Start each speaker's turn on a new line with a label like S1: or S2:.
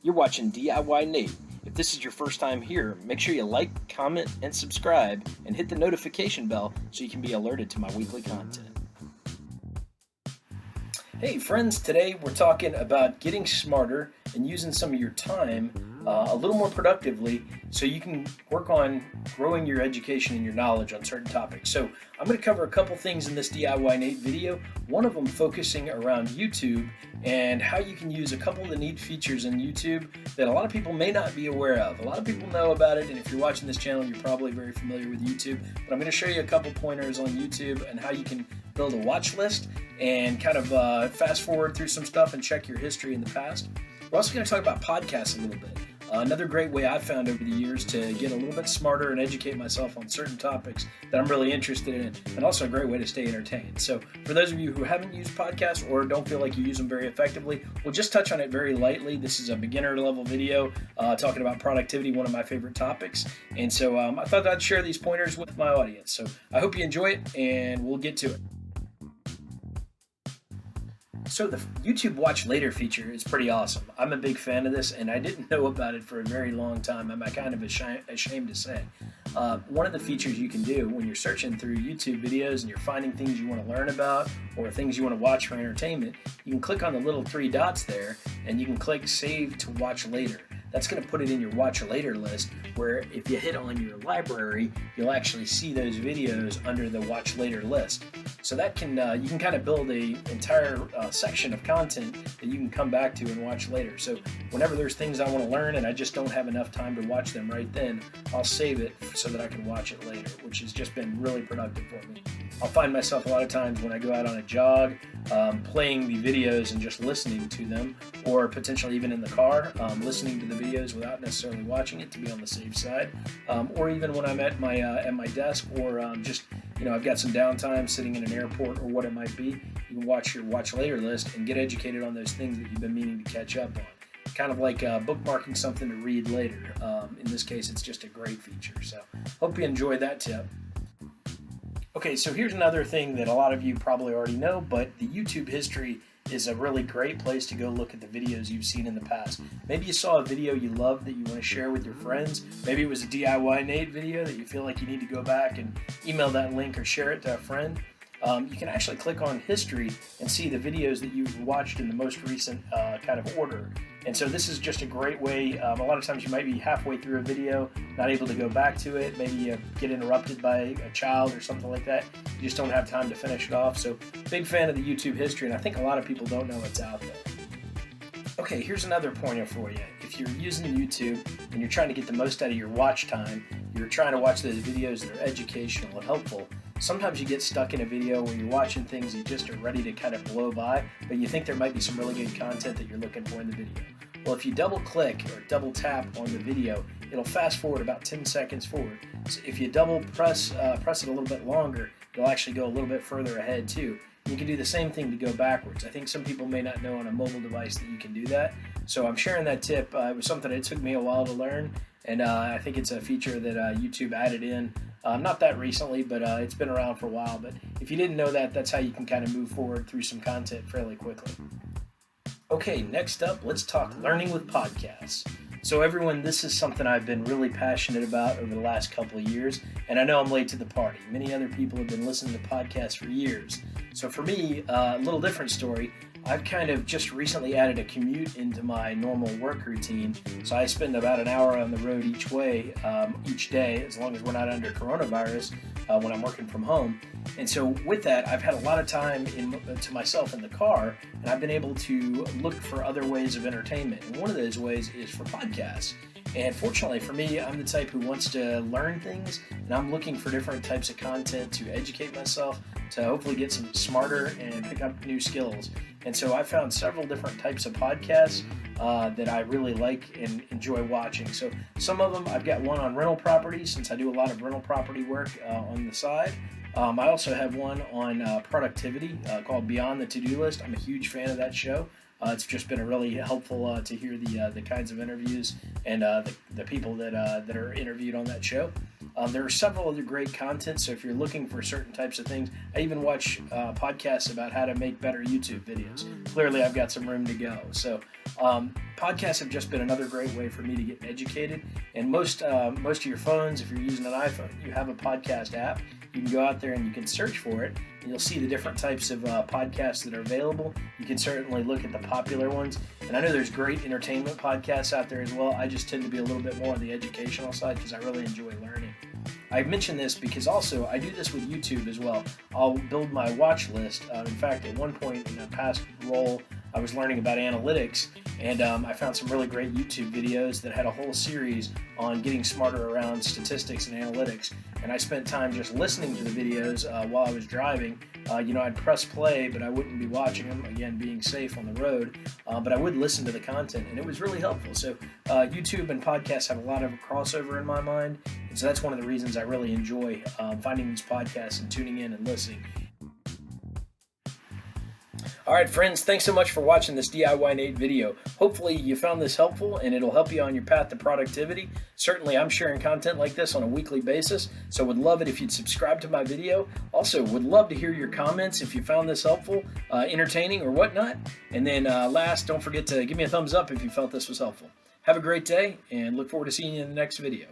S1: You're watching DIYNate. If this is your first time here, make sure you like, comment, and subscribe, and hit the notification bell so you can be alerted to my weekly content. Hey friends, today we're talking about getting smarter and using some of your time a little more productively so you can work on growing your education and your knowledge on certain topics. So I'm going to cover a couple things in this DIYNate video, one of them focusing around YouTube and how you can use a couple of the neat features in YouTube that a lot of people may not be aware of. A lot of people know about it, and if you're watching this channel, you're probably very familiar with YouTube, but I'm going to show you a couple pointers on YouTube and how you can build a watch list and kind of fast forward through some stuff and check your history in the past. We're also going to talk about podcasts a little bit. Another great way I've found over the years to get a little bit smarter and educate myself on certain topics that I'm really interested in, and also a great way to stay entertained. So for those of you who haven't used podcasts or don't feel like you use them very effectively, we'll just touch on it very lightly. This is a beginner level video talking about productivity, one of my favorite topics. And so I thought I'd share these pointers with my audience. So I hope you enjoy it, and we'll get to it. So the YouTube Watch Later feature is pretty awesome. I'm a big fan of this, and I didn't know about it for a very long time. I'm kind of ashamed to say. One of the features you can do when you're searching through YouTube videos and you're finding things you want to learn about or things you want to watch for entertainment, you can click on the little three dots there, and you can click Save to Watch Later. That's going to put it in your Watch Later list, where if you hit on your library, you'll actually see those videos under the Watch Later list. So that can you can kind of build a entire section of content that you can come back to and watch later. So whenever there's things I want to learn and I just don't have enough time to watch them right then, I'll save it so that I can watch it later, which has just been really productive for me. I'll find myself a lot of times when I go out on a jog, playing the videos and just listening to them, or potentially even in the car, listening to the videos without necessarily watching it to be on the safe side, or even when I'm at my desk, or just I've got some downtime sitting in an airport or what it might be. You can watch your Watch Later list and get educated on those things that you've been meaning to catch up on. Kind of like bookmarking something to read later. In this case, it's just a great feature. So hope you enjoyed that tip. Okay, so here's another thing that a lot of you probably already know, but the YouTube history is a really great place to go look at the videos you've seen in the past. Maybe you saw a video you loved that you want to share with your friends. Maybe it was a DIYNate video that you feel like you need to go back and email that link or share it to a friend. You can actually click on history and see the videos that you've watched in the most recent kind of order. And so this is just a great way. A lot of times you might be halfway through a video, not able to go back to it. Maybe you get interrupted by a child or something like that. You just don't have time to finish it off. So big fan of the YouTube history, and I think a lot of people don't know it's out there. Okay, here's another pointer for you. If you're using YouTube and you're trying to get the most out of your watch time, you're trying to watch those videos that are educational and helpful, sometimes you get stuck in a video where you're watching things you just are ready to kind of blow by, but you think there might be some really good content that you're looking for in the video. Well, if you double click or double tap on the video, it'll fast forward about 10 seconds forward. So if you double press it a little bit longer, it'll actually go a little bit further ahead too. You can do the same thing to go backwards. I think some people may not know on a mobile device that you can do that. So I'm sharing that tip. It was something that took me a while to learn, and I think it's a feature that YouTube added in. Not that recently, but it's been around for a while. But if you didn't know that, that's how you can kind of move forward through some content fairly quickly. Okay, next up, let's talk learning with podcasts. So everyone, this is something I've been really passionate about over the last couple of years, and I know I'm late to the party. Many other people have been listening to podcasts for years. So for me, a little different story. I've kind of just recently added a commute into my normal work routine, so I spend about an hour on the road each way, each day, as long as we're not under coronavirus, when I'm working from home. And so with that, I've had a lot of time to myself in the car, and I've been able to look for other ways of entertainment. And one of those ways is for podcasts. And fortunately for me, I'm the type who wants to learn things, and I'm looking for different types of content to educate myself, to hopefully get some smarter and pick up new skills. And so I found several different types of podcasts that I really like and enjoy watching. So some of them, I've got one on rental properties, since I do a lot of rental property work on the side. I also have one on productivity called Beyond the To-Do List. I'm a huge fan of that show. It's just been a really helpful to hear the kinds of interviews and the people that are interviewed on that show. There are several other great content, so if you're looking for certain types of things, I even watch podcasts about how to make better YouTube videos. Clearly, I've got some room to go. So podcasts have just been another great way for me to get educated. And most of your phones, if you're using an iPhone, you have a podcast app. You can go out there and you can search for it, and you'll see the different types of podcasts that are available. You can certainly look at the popular ones, and I know there's great entertainment podcasts out there as well. I just tend to be a little bit more on the educational side because I really enjoy learning. I mention this because also I do this with YouTube as well. I'll build my watch list. In fact, at one point in a past role, I was learning about analytics, and I found some really great YouTube videos that had a whole series on getting smarter around statistics and analytics. And I spent time just listening to the videos while I was driving. I'd press play, but I wouldn't be watching them, again, being safe on the road. But I would listen to the content, and it was really helpful. So YouTube and podcasts have a lot of crossover in my mind, and so that's one of the reasons I really enjoy finding these podcasts and tuning in and listening. All right, friends, thanks so much for watching this DIYNate video. Hopefully you found this helpful and it'll help you on your path to productivity. Certainly, I'm sharing content like this on a weekly basis, so would love it if you'd subscribe to my video. Also, would love to hear your comments if you found this helpful, entertaining, or whatnot. And then last, don't forget to give me a thumbs up if you felt this was helpful. Have a great day, and look forward to seeing you in the next video.